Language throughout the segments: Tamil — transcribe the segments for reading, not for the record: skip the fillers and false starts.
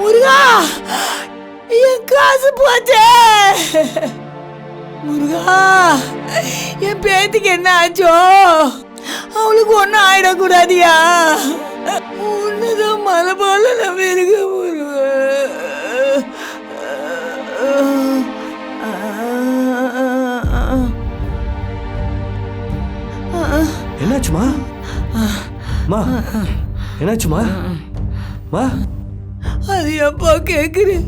முருகா, என் காசு போச்சே. முருகா, என் பேத்திக்கு என்ன ஆச்சோ? அவளுக்கு ஒன்றும் ஆயிடக்கூடாதியா? உன்னதான் மலை போல நம்ம இருக்க முருகா. என்னாச்சுமா? மா என்னாச்சுமா? மா அது எப்பா கேக்குறேன்.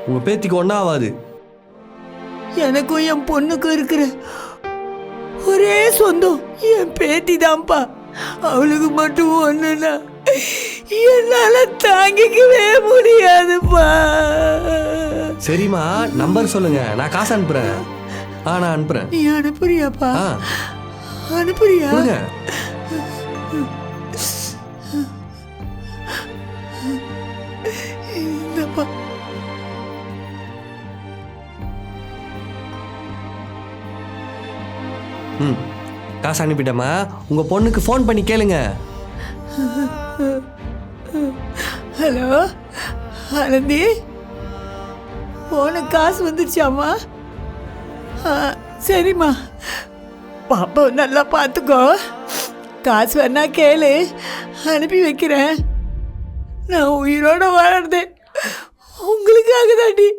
உங்க பேத்திக்கு ஒன்றும் ஆகாது. எனக்கும் என் பொண்ணுக்கும் இருக்கிற ஒரே சொந்தம் என் பேத்தி தான்ப்பா. அவளுக்கு மட்டும் ஒண்ணுன்னா என்னால தாங்கிக்கவே முடியாதுப்பா. சரிம்மா, நம்பர் சொல்லுங்க, நான் காசு அனுப்புறேன். நான் அனுப்புறேன். நீ அனுப்புறியாப்பா? அனுப்புறியா? இந்தப்பா. காசு அனுப்பிட்டேம்மா. உங்க பொண்ணுக்கு ஃபோன் பண்ணி கேளுங்க. ஹலோ ஆனந்தி, போன காசு வந்துருச்சாம்மா? சரிம்மா, பாப்பா நல்லா பார்த்துக்கோ. காசு வேணா கேளு, அனுப்பி வைக்கிறேன். நான் உயிரோட வாழ்றதே உங்களுக்காக தாண்டி.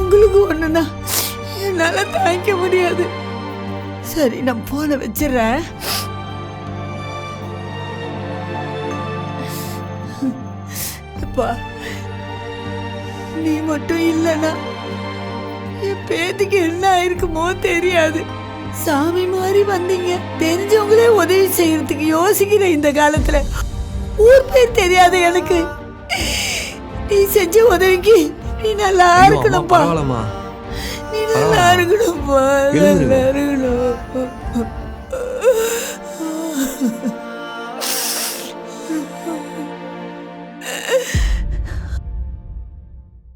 உங்களுக்கு ஒன்றுனா என்னால் தாங்கிக்க முடியாது. சரி, நான் போன வச்சிடறேன். அப்பா, நீ மட்டும் இல்லைன்னா என் பேத்திக்கு என்ன ஆயிருக்குமோ தெரியாது. சாமி மாதிரி வந்தீங்க, தெரிஞ்சவங்களே உதவி செய்யறதுக்கு யோசிக்கிற இந்த காலத்துல ஊர் பேர் தெரியாது எனக்கு. நீ செஞ்ச உதவிக்கு நீ நல்லா இருக்கணும்ப்பா. நீ நல்லா இருக்கணும்ப்பா, நல்லா இருக்கணும்.